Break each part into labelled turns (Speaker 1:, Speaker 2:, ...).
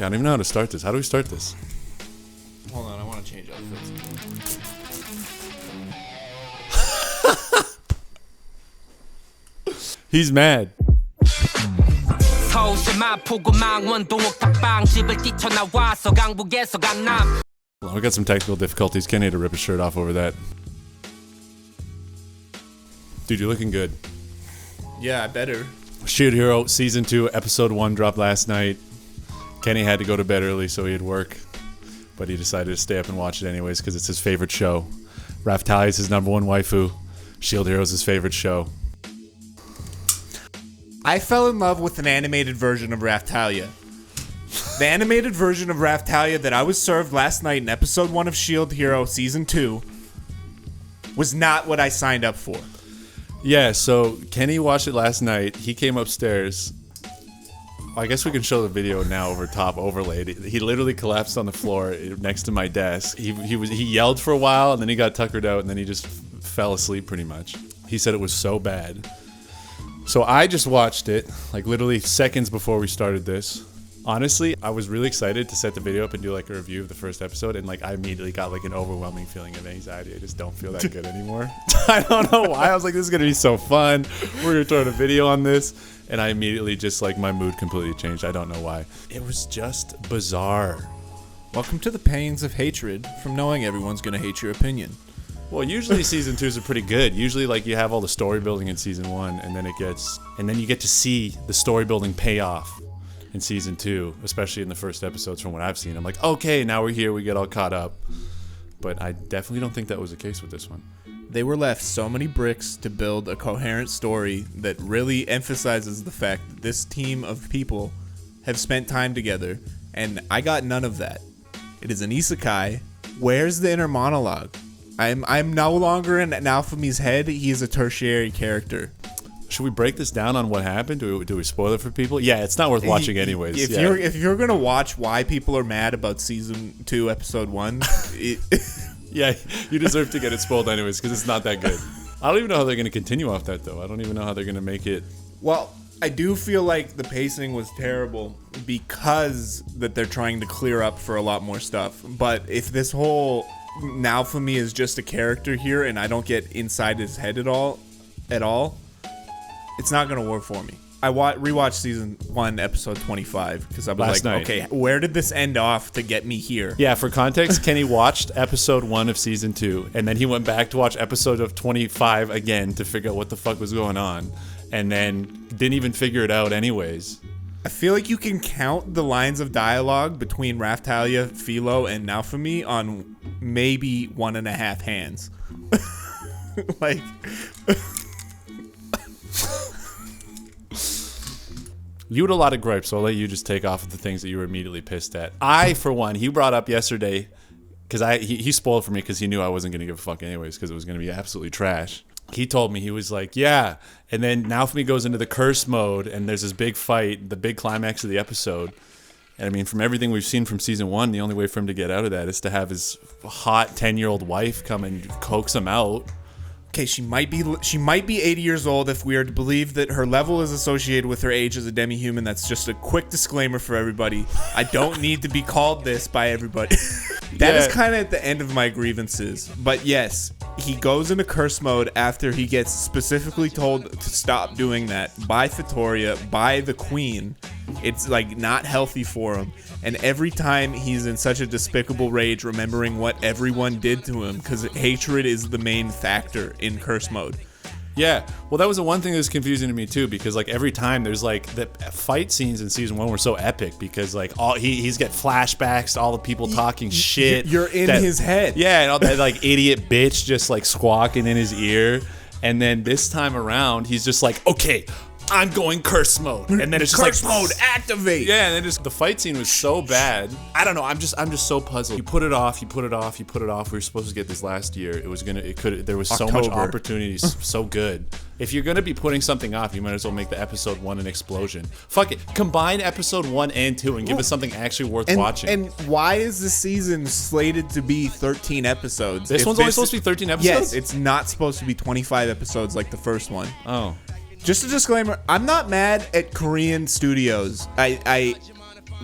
Speaker 1: Okay, I don't even know how to start this. How do we start this?
Speaker 2: Hold on, I want to change outfits.
Speaker 1: He's mad. Well, we got some technical difficulties. Kenny had to rip his shirt off over that. Dude, you're looking good.
Speaker 2: Yeah, I better.
Speaker 1: Shield Hero Season 2, Episode 1 dropped last night. Kenny had to go to bed early so he had work, but he decided to stay up and watch it anyways because it's his favorite show. 𝗪𝗪𝗪𝗪 is his #1 waifu. Shield Hero is his favorite show.
Speaker 2: I fell in love with an animated version of 𝗪𝗪𝗪𝗪. The animated version of 𝗪𝗪𝗪𝗪 that I was served last night in Episode 1 of Shield Hero Season 2 was not what I signed up for.
Speaker 1: Yeah, so Kenny watched it last night. He came upstairs. I guess we can show the video now over top overlaid. He literally collapsed on the floor next to my desk. He yelled for a while and then he got tuckered out and then he just fell asleep pretty much. He said it was so bad. So I just watched it like literally seconds before we started this. Honestly, I was really excited to set the video up and do like a review of the first episode, and like I immediately got like an overwhelming feeling of anxiety. I just don't feel that good anymore. I don't know why. I was like, this is gonna be so fun. We're gonna throw a video on this, and I immediately just like my mood completely changed. I don't know why. It was just bizarre.
Speaker 2: Welcome to the pains of hatred from knowing everyone's gonna hate your opinion.
Speaker 1: Well, usually season 2s are pretty good. Usually, like you have all the story building in season 1, and then you get to see the story building pay off in season 2, especially in the first episodes from what I've seen. I'm like, okay, now we're here, we get all caught up. But I definitely don't think that was the case with this one.
Speaker 2: They were left so many bricks to build a coherent story that really emphasizes the fact that this team of people have spent time together, and I got none of that. It is an isekai. Where's the inner monologue? I'm no longer in 𝗪𝗪𝗪𝗪's head. He is a tertiary character.
Speaker 1: Should we break this down on what happened? Do we spoil it for people? Yeah, it's not worth watching anyways.
Speaker 2: If you're gonna watch why people are mad about season 2, episode 1,
Speaker 1: yeah, you deserve to get it spoiled anyways because it's not that good. I don't even know how they're gonna continue off that though. I don't even know how they're gonna make it.
Speaker 2: Well, I do feel like the pacing was terrible because that they're trying to clear up for a lot more stuff. But if this whole 𝗪𝗪𝗪𝗪 is just a character here and I don't get inside his head at all, it's not gonna work for me. I rewatched season 1, episode 25 because I was
Speaker 1: Last night.
Speaker 2: okay, where did this end off to get me here?
Speaker 1: Yeah, for context, Kenny watched episode 1 of season 2, and then he went back to watch episode of 25 again to figure out what the fuck was going on, and then didn't even figure it out anyways.
Speaker 2: I feel like you can count the lines of dialogue between 𝗪𝗪𝗪𝗪𝗪 and 𝗪𝗪𝗪𝗪 on maybe 1.5 hands. Like...
Speaker 1: You had a lot of gripes, so I'll let you just take off the things that you were immediately pissed at. I, for one, he brought up yesterday, because he spoiled for me because he knew I wasn't going to give a fuck anyways because it was going to be absolutely trash. He told me, he was like, yeah, and then 𝗪𝗪𝗪𝗪𝗪 goes into the curse mode, and there's this big fight, the big climax of the episode. And I mean, from everything we've seen from season 1, the only way for him to get out of that is to have his hot 10-year-old wife come and coax him out.
Speaker 2: Okay, she might be 80 years old if we are to believe that her level is associated with her age as a demi-human. That's just a quick disclaimer for everybody. I don't need to be called this by everybody. That is kind of at the end of my grievances. But yes, he goes into curse mode after he gets specifically told to stop doing that by 𝗪𝗪𝗪𝗪𝗪, by the queen. It's like not healthy for him. And every time he's in such a despicable rage, remembering what everyone did to him, because hatred is the main factor in curse mode.
Speaker 1: Yeah, well, that was the one thing that was confusing to me too, because like every time there's like the fight scenes in season 1 were so epic because like he's got flashbacks to all the people talking shit.
Speaker 2: You're in his head.
Speaker 1: Yeah, and all that like idiot bitch just like squawking in his ear, and then this time around he's just like, okay, I'm going curse mode, and then it's just
Speaker 2: curse
Speaker 1: like
Speaker 2: mode activate.
Speaker 1: Yeah, and then just the fight scene was so bad. I don't know. I'm just so puzzled. You put it off. We were supposed to get this last year. There was so much opportunities. So good. If you're gonna be putting something off, you might as well make the episode 1 an explosion. Fuck it. Combine episode 1 and 2 and give us something actually worth watching.
Speaker 2: And why is this season slated to be 13 episodes?
Speaker 1: This one's only supposed to be 13 episodes?
Speaker 2: Yes, it's not supposed to be 25 episodes like the first one.
Speaker 1: Oh.
Speaker 2: Just a disclaimer, I'm not mad at Korean studios.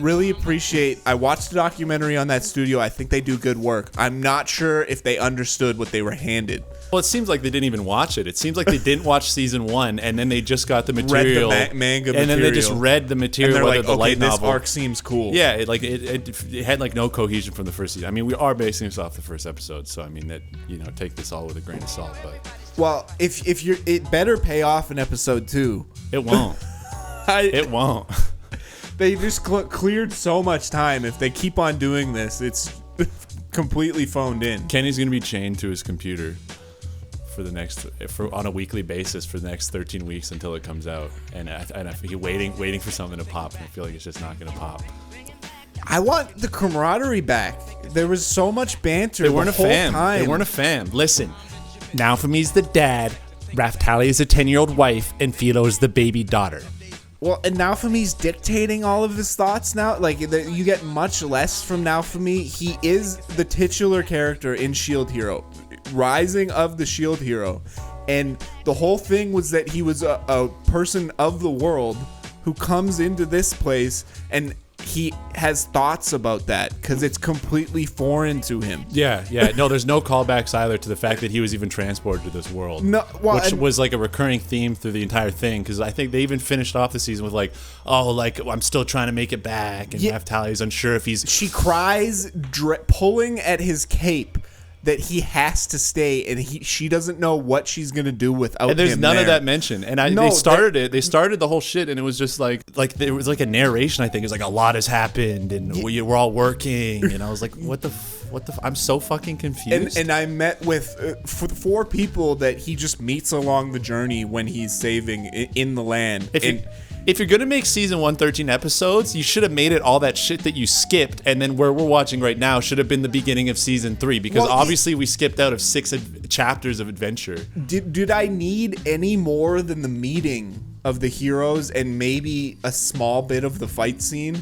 Speaker 2: really appreciate. I watched the documentary on that studio. I think they do good work. I'm not sure if they understood what they were handed.
Speaker 1: Well, it seems like they didn't even watch it. It seems like they didn't watch season 1, and then they just got the material,
Speaker 2: read the manga
Speaker 1: and then they just read the material.
Speaker 2: And they're
Speaker 1: whether
Speaker 2: like,
Speaker 1: the
Speaker 2: okay,
Speaker 1: light
Speaker 2: this
Speaker 1: novel.
Speaker 2: arc seems cool.
Speaker 1: Yeah, it had like no cohesion from the first season. I mean, we are basing this off the first episode, so I mean that take this all with a grain of salt. But
Speaker 2: well, if you're, it better pay off in episode 2.
Speaker 1: It won't. It won't.
Speaker 2: They just cleared so much time. If they keep on doing this, it's completely phoned in.
Speaker 1: Kenny's gonna be chained to his computer on a weekly basis for the next 13 weeks until it comes out, and he waiting for something to pop, and I feel like it's just not gonna pop.
Speaker 2: I want the camaraderie back. There was so much banter.
Speaker 1: They weren't
Speaker 2: the whole
Speaker 1: a fam.
Speaker 2: time.
Speaker 1: They weren't a fam. Listen, 𝗪𝗻𝗻's the dad, 𝗪𝗪𝗀𝗪 is the 10-year-old wife, and Philo's the baby daughter.
Speaker 2: Well, and 𝗪𝗻𝗻's dictating all of his thoughts now. Like, you get much less from 𝗪𝗻𝗻. He is the titular character in Shield Hero, Rising of the Shield Hero. And the whole thing was that he was a person of the world who comes into this place, and he has thoughts about that because it's completely foreign to him.
Speaker 1: Yeah. No, there's no callbacks either to the fact that he was even transported to this world.
Speaker 2: No, well,
Speaker 1: which was like a recurring theme through the entire thing, because I think they even finished off the season with like, I'm still trying to make it back, and 𝗪𝗪𝗪's unsure if he's.
Speaker 2: She cries, pulling at his cape, that he has to stay, and she doesn't know what she's gonna do without him.
Speaker 1: And there's none
Speaker 2: there.
Speaker 1: of that mentioned. And they started the whole shit, and it was just like there was like a narration. I think it was like a lot has happened, and we're all working, and I was like, what the I'm so fucking confused.
Speaker 2: And I met with 4 people that he just meets along the journey when he's saving in the land.
Speaker 1: If you're gonna make season 1 13 episodes, you should have made it all that shit that you skipped, and then where we're watching right now should have been the beginning of season 3, because obviously we skipped out of 6 chapters of adventure.
Speaker 2: Did I need any more than the meeting of the heroes and maybe a small bit of the fight scene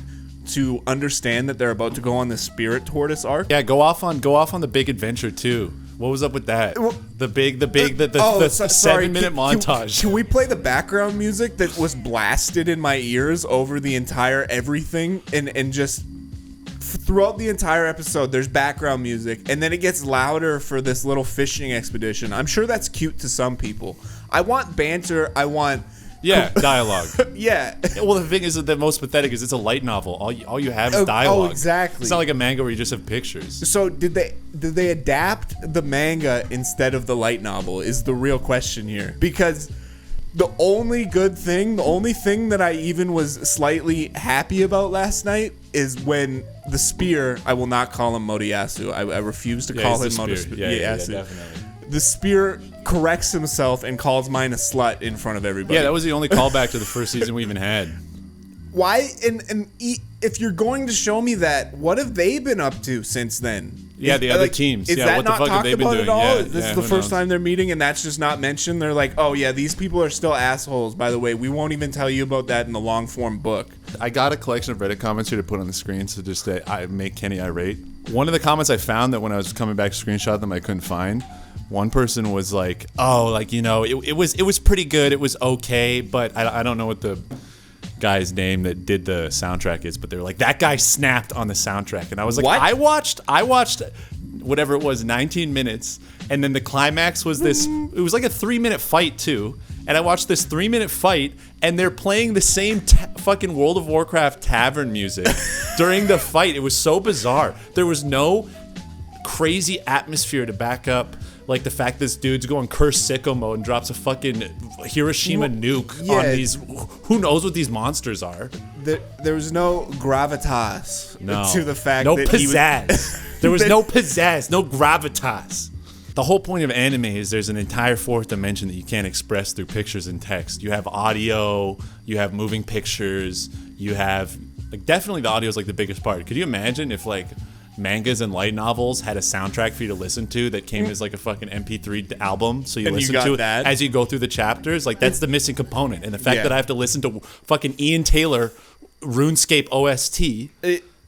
Speaker 2: to understand that they're about to go on the Spirit Tortoise arc?
Speaker 1: Yeah, go off on the big adventure too. What was up with that? The 7-minute montage.
Speaker 2: Can we play the background music that was blasted in my ears over the entire everything, and just throughout the entire episode there's background music, and then it gets louder for this little fishing expedition. I'm sure that's cute to some people. I want banter. I want
Speaker 1: dialogue.
Speaker 2: Yeah.
Speaker 1: Well, the thing is that the most pathetic is it's a light novel. All you have is dialogue.
Speaker 2: Oh, exactly.
Speaker 1: It's not like a manga where you just have pictures.
Speaker 2: So did they adapt the manga instead of the light novel is the real question here. Because the only thing that I even was slightly happy about last night is when the spear, I will not call him Motoyasu. I refuse to call him Motoyasu.
Speaker 1: Yeah, definitely.
Speaker 2: The spear corrects himself and calls mine a slut in front of everybody.
Speaker 1: Yeah, that was the only callback to the first season we even had.
Speaker 2: Why? And if you're going to show me that, what have they been up to since then?
Speaker 1: Yeah, the other teams.
Speaker 2: Is that
Speaker 1: what the
Speaker 2: not
Speaker 1: fuck have
Speaker 2: talked
Speaker 1: they been
Speaker 2: about
Speaker 1: doing?
Speaker 2: at all?
Speaker 1: Yeah,
Speaker 2: This is the first time they're meeting, and that's just not mentioned. They're like, oh yeah, these people are still assholes. By the way, we won't even tell you about that in the long form book.
Speaker 1: I got a collection of Reddit comments here to put on the screen, so just I make Kenny irate. One of the comments I found that when I was coming back to screenshot them, I couldn't find. One person was like, it was pretty good. It was okay, but I don't know what the guy's name that did the soundtrack is, but they were like, that guy snapped on the soundtrack. And I was like,
Speaker 2: what?
Speaker 1: I watched whatever it was, 19 minutes, and then the climax was this, it was like a 3-minute fight too, and I watched this 3-minute fight, and they're playing the same fucking World of Warcraft tavern music during the fight. It was so bizarre. There was no crazy atmosphere to back up like the fact this dude's going curse sicko mode and drops a fucking Hiroshima nuke on these, who knows what these monsters are.
Speaker 2: There was no gravitas to the fact
Speaker 1: no
Speaker 2: that
Speaker 1: pizzazz. There was no pizzazz, no gravitas. The whole point of anime is there's an entire fourth dimension that you can't express through pictures and text. You have audio, you have moving pictures, you have, like, definitely the audio is like the biggest part. Could you imagine if like mangas and light novels had a soundtrack for you to listen to that came as like a fucking MP3 album, so you listen to it as you go through the chapters? Like, that's the missing component. And the fact that I have to listen to fucking Ian Taylor RuneScape OST.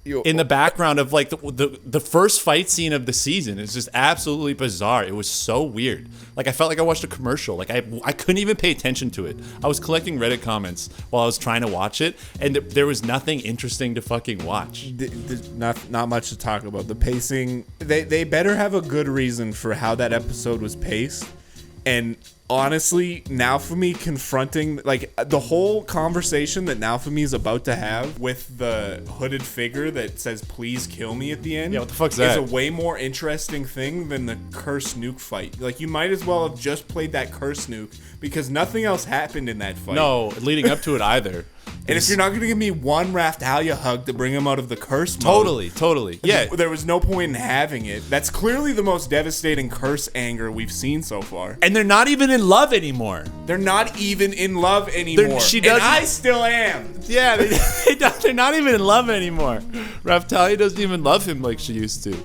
Speaker 1: in the background of like the first fight scene of the season. It's just absolutely bizarre. It was so weird. Like I felt like I watched a commercial. Like I couldn't even pay attention to it. I was collecting Reddit comments while I was trying to watch it, and there was nothing interesting to fucking watch.
Speaker 2: Not much to talk about. The pacing, they better have a good reason for how that episode was paced. And honestly, 𝗪𝗻𝗻 confronting, like, the whole conversation that 𝗪𝗻𝗻 is about to have with the hooded figure that says, "Please kill me" at the end.
Speaker 1: Yeah, what the fuck's that?
Speaker 2: Is a way more interesting thing than the 𝗪𝗪 fight. Like, you might as well have just played that 𝗪𝗪 because nothing else happened in that fight.
Speaker 1: No, leading up to it either.
Speaker 2: And if you're not going to give me one 𝗪𝗪𝗪 hug to bring him out of the curse mode,
Speaker 1: totally. Yeah.
Speaker 2: there was no point in having it. That's clearly the most devastating curse anger we've seen so far.
Speaker 1: And they're not even in love anymore.
Speaker 2: They're not even in love anymore. And I still am.
Speaker 1: Yeah, they're not even in love anymore. 𝗪𝗪𝗪 doesn't even love him like she used to.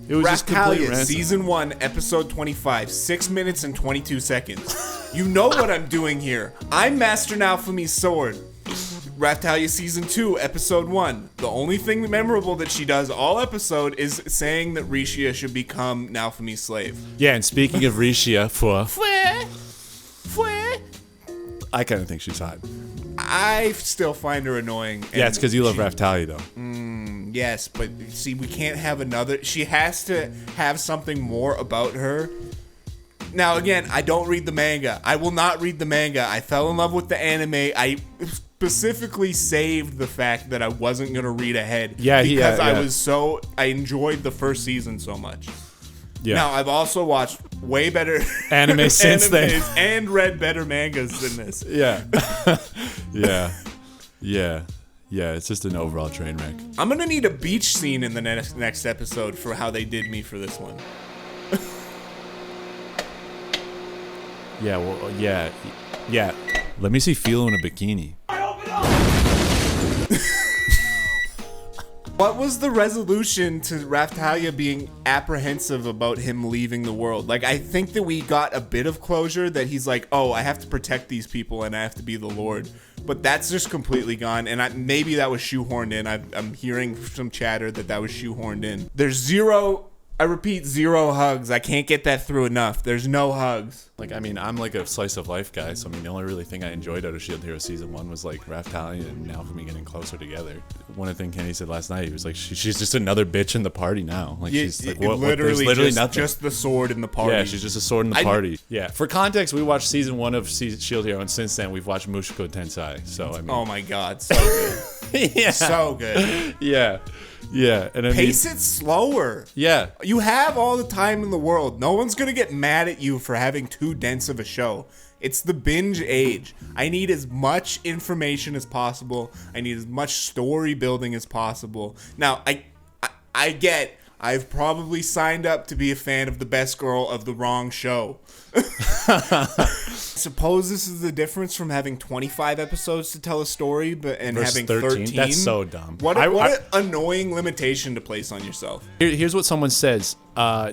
Speaker 1: It was just complete
Speaker 2: 𝗪𝗪𝗪, season 1, episode 25, 6 minutes and 22 seconds. You know what I'm doing here. I'm Master 𝗪𝗻𝗻's sword. 𝗪𝗪𝗪 season 2, episode 1. The only thing memorable that she does all episode is saying that 𝗪𝗪𝗪 should become 𝗪𝗻𝗻's slave.
Speaker 1: Yeah, and speaking of 𝗪𝗪𝗪𝗪, I kind of think she's hot.
Speaker 2: I still find her annoying.
Speaker 1: Yeah, it's because you love 𝗪𝗪𝗪 though.
Speaker 2: Yes, but see, we can't have another. She has to have something more about her. Now, again, I don't read the manga. I will not read the manga. I fell in love with the anime. I specifically saved the fact that I wasn't going to read ahead. Because I enjoyed the first season so much. Yeah. Now, I've also watched way better
Speaker 1: anime since then.
Speaker 2: And read better mangas than this.
Speaker 1: Yeah. Yeah, it's just an overall train wreck.
Speaker 2: I'm going to need a beach scene in the next episode for how they did me for this one.
Speaker 1: Yeah, well, yeah. Let me see Philo in a bikini.
Speaker 2: What was the resolution to 𝗪𝗪𝗪𝗪 being apprehensive about him leaving the world? Like, I think that we got a bit of closure that he's like, oh, I have to protect these people and I have to be the Lord. But that's just completely gone, and maybe that was shoehorned in. I'm hearing some chatter that was shoehorned in. There's zero... I repeat, 0 hugs. I can't get that through enough. There's no hugs.
Speaker 1: Like, I mean, I'm like a slice of life guy, so I mean, the only really thing I enjoyed out of Shield Hero season 1 was like 𝗪𝗪𝗪𝗪 and 𝗪𝗻𝗻𝗪 getting closer together. One of the things Kenny said last night, he was like, she's just another bitch in the party now. Like, she's like, there's literally nothing.
Speaker 2: Just the sword in the party.
Speaker 1: Yeah, she's just a sword in the party. Yeah. For context, we watched season 1 of Shield Hero, and since then we've watched Mushoku Tensei. So I mean,
Speaker 2: oh my god, so good.
Speaker 1: Yeah,
Speaker 2: so good.
Speaker 1: Yeah. Yeah, and I
Speaker 2: pace it slower.
Speaker 1: Yeah,
Speaker 2: you have all the time in the world. No one's gonna get mad at you for having too dense of a show. It's the binge age. I need as much information as possible. I need as much story building as possible. Now, I get. I've probably signed up to be a fan of the best girl of the wrong show. Suppose this is the difference from having 25 episodes to tell a story and having 13.
Speaker 1: That's so dumb.
Speaker 2: What an annoying limitation to place on yourself.
Speaker 1: Here's what someone says.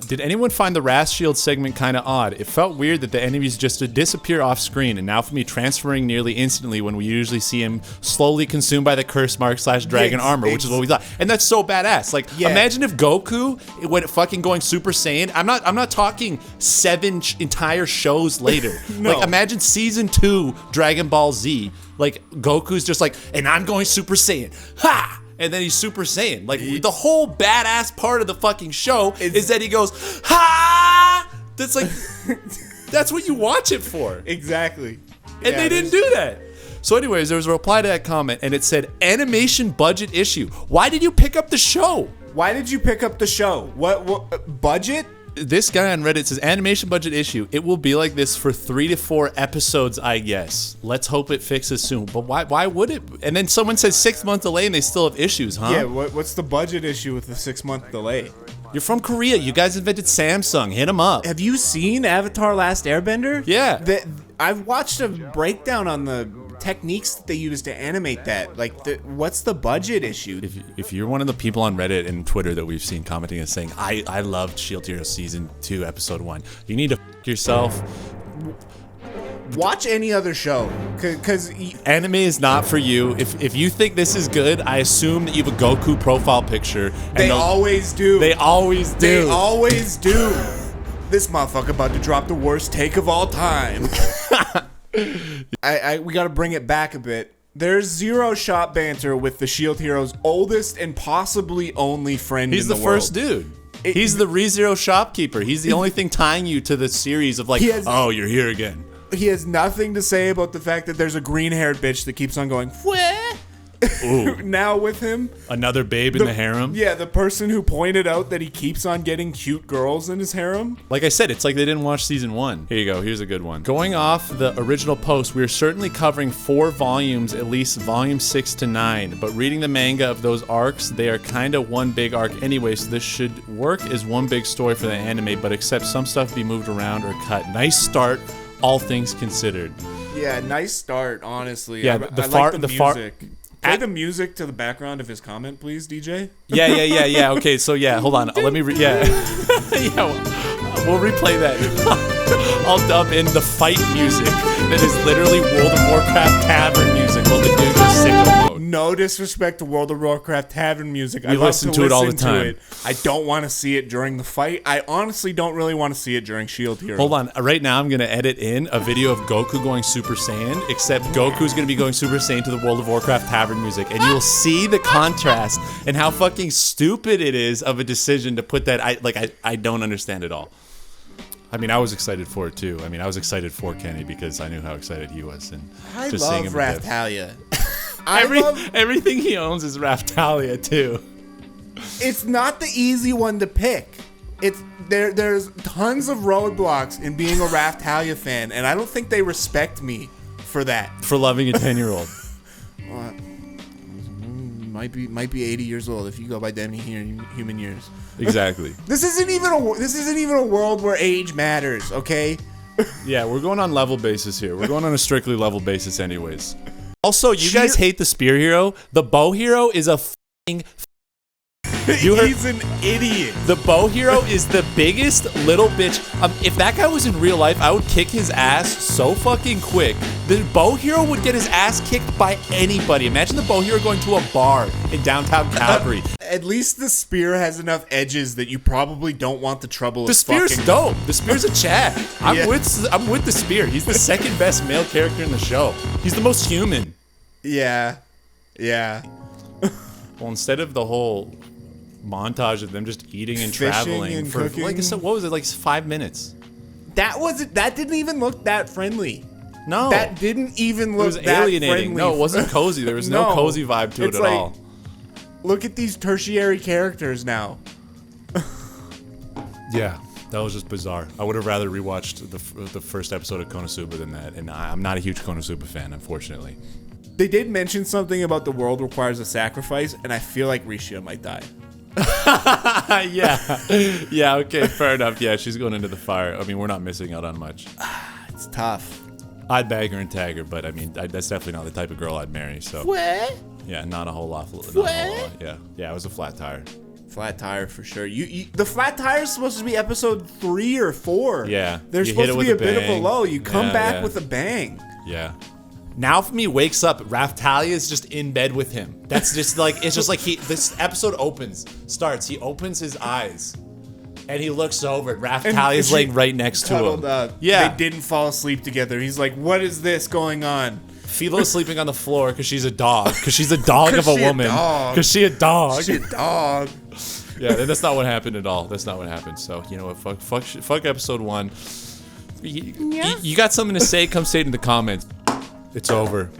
Speaker 1: Did anyone find the Wrath Shield segment kind of odd? It felt weird that the enemies just disappear off screen, and 𝗪𝗻𝗻𝗪 transferring nearly instantly when we usually see him slowly consumed by the curse mark / dragon armor, which is what we thought. And that's so badass. Like, imagine if Goku went fucking going Super Saiyan. I'm not talking 7 entire shows later. No. Like, imagine season 2 Dragon Ball Z. Like, Goku's just like, and I'm going Super Saiyan. Ha! And then he's Super Saiyan. Like, the whole badass part of the fucking show is that he goes, ha! That's like, that's what you watch it for.
Speaker 2: Exactly.
Speaker 1: And they didn't do that. So anyways, there was a reply to that comment, and it said, animation budget issue. Why did you pick up the show?
Speaker 2: What budget?
Speaker 1: This guy on Reddit says, animation budget issue. It will be like this for 3 to 4 episodes, I guess. Let's hope it fixes soon. But why would it? And then someone says 6-month delay and they still have issues, huh?
Speaker 2: Yeah, what's the budget issue with the 6-month delay?
Speaker 1: You're from Korea. You guys invented Samsung. Hit them up.
Speaker 2: Have you seen Avatar Last Airbender?
Speaker 1: Yeah.
Speaker 2: I've watched a breakdown on the techniques that they use to animate that. Like, what's the budget issue?
Speaker 1: If you're one of the people on Reddit and Twitter that we've seen commenting and saying, I loved Shield Hero Season 2, Episode 1, you need to f*** yourself.
Speaker 2: Watch any other show, cause
Speaker 1: Anime is not for you. If you think this is good, I assume that you have a Goku profile picture. And
Speaker 2: they always do.
Speaker 1: They always do.
Speaker 2: They always do. This motherfucker about to drop the worst take of all time. We got to bring it back a bit. There's zero shop banter with the Shield Hero's oldest and possibly only friend
Speaker 1: He's
Speaker 2: in the
Speaker 1: the
Speaker 2: world.
Speaker 1: first dude. He's the ReZero shopkeeper. He's the only thing tying you to the series of like, oh, you're here again.
Speaker 2: He has nothing to say about the fact that there's a green-haired bitch that keeps on going, Wah! Now with him.
Speaker 1: Another babe in the harem.
Speaker 2: Yeah, the person who pointed out that he keeps on getting cute girls in his harem.
Speaker 1: Like I said, it's like they didn't watch season 1. Here you go. Here's a good one. Going off the original post, we are certainly covering 4 volumes, at least volume 6 to 9. But reading the manga of those arcs, they are kind of one big arc anyway, so this should work as one big story for the anime, but except some stuff be moved around or cut. Nice start, all things considered.
Speaker 2: Yeah, nice start, honestly.
Speaker 1: Yeah,
Speaker 2: I
Speaker 1: the
Speaker 2: like the music. Play the music to the background of his comment, please, DJ.
Speaker 1: Yeah. Okay, so yeah, hold on. Let me yeah, we'll replay that. I'll dub in the fight music that is literally World of Warcraft tavern music while the dude just sicko mode.
Speaker 2: No disrespect to World of Warcraft tavern music. I
Speaker 1: listen to it all the time.
Speaker 2: I don't want to see it during the fight. I honestly don't really want to see it during Shield Hero.
Speaker 1: Hold on. Right now I'm going to edit in a video of Goku going Super Saiyan, except Goku's going to be going Super Saiyan to the World of Warcraft tavern music, and you will see the contrast and how fucking stupid it is of a decision to put that. I don't understand it all. I mean, I was excited for it too. I mean, I was excited for Kenny because I knew how excited he was, and
Speaker 2: I
Speaker 1: just
Speaker 2: love
Speaker 1: seeing him
Speaker 2: Raphtalia.
Speaker 1: Everything he owns is Raphtalia too.
Speaker 2: It's not the easy one to pick. There's tons of roadblocks in being a Raphtalia fan, and I don't think they respect me for that.
Speaker 1: For loving a 10-year-old.
Speaker 2: Might be 80 years old if you go by human years.
Speaker 1: Exactly.
Speaker 2: This isn't even a world where age matters, okay?
Speaker 1: Yeah, we're going on level basis here. We're going on a strictly level basis anyways. Also, you guys hate the spear hero. The bow hero is a f***ing
Speaker 2: He's an idiot.
Speaker 1: The bow hero is the biggest little bitch. If that guy was in real life, I would kick his ass so fucking quick. The bow hero would get his ass kicked by anybody. Imagine the bow hero going to a bar in downtown Calgary.
Speaker 2: At least the spear has enough edges that you probably don't want the trouble
Speaker 1: The
Speaker 2: of
Speaker 1: spear's
Speaker 2: fucking...
Speaker 1: dope. The spear's a Chad. I'm
Speaker 2: Yeah.
Speaker 1: with the spear. He's the second best male character in the show. He's the most human.
Speaker 2: Yeah.
Speaker 1: Well, instead of the whole montage of them just eating and
Speaker 2: Fishing
Speaker 1: traveling
Speaker 2: and
Speaker 1: for
Speaker 2: cooking.
Speaker 1: like, so what was it, like 5 minutes?
Speaker 2: That didn't even look that friendly.
Speaker 1: No,
Speaker 2: That didn't even
Speaker 1: it
Speaker 2: look
Speaker 1: was
Speaker 2: that
Speaker 1: alienating.
Speaker 2: friendly.
Speaker 1: No, it wasn't cozy. There was no
Speaker 2: No.
Speaker 1: cozy vibe to it
Speaker 2: It's
Speaker 1: at
Speaker 2: like-
Speaker 1: all.
Speaker 2: Look at these tertiary characters now.
Speaker 1: Yeah, that was just bizarre. I would have rather rewatched the first episode of Konosuba than that, and I'm not a huge Konosuba fan, unfortunately.
Speaker 2: They did mention something about the world requires a sacrifice, and I feel like Rishia might die.
Speaker 1: Yeah, okay, fair enough. Yeah, she's going into the fire. I mean, we're not missing out on much.
Speaker 2: It's tough.
Speaker 1: I'd bag her and tag her, but I mean, that's definitely not the type of girl I'd marry. So
Speaker 2: What?
Speaker 1: yeah, not a whole lot. Yeah, it was a flat tire.
Speaker 2: Flat tire for sure. The flat tire is supposed to be episode 3 or 4.
Speaker 1: Yeah,
Speaker 2: They're
Speaker 1: you hit
Speaker 2: supposed
Speaker 1: it
Speaker 2: to
Speaker 1: with
Speaker 2: be
Speaker 1: a
Speaker 2: a bit of a
Speaker 1: bang.
Speaker 2: low. You come
Speaker 1: Yeah,
Speaker 2: back
Speaker 1: yeah.
Speaker 2: with a bang.
Speaker 1: Yeah. Now for me wakes up, Raphtalia is just in bed with him. That's just like, it's just like this episode starts, he opens his eyes and he looks over and Raphtalia's
Speaker 2: she
Speaker 1: laying right next to
Speaker 2: Cuddled
Speaker 1: him.
Speaker 2: up.
Speaker 1: Yeah.
Speaker 2: They didn't fall asleep together. He's like, what is this going on?
Speaker 1: Philo's sleeping on the floor because she's a dog. Because she's a dog of a
Speaker 2: she a
Speaker 1: woman.
Speaker 2: dog.
Speaker 1: Because she a dog.
Speaker 2: Shit, dog.
Speaker 1: Yeah, that's not what happened at all. That's not what happened. So, you know what? Fuck episode 1. You got something to say? Come say it in the comments. It's over.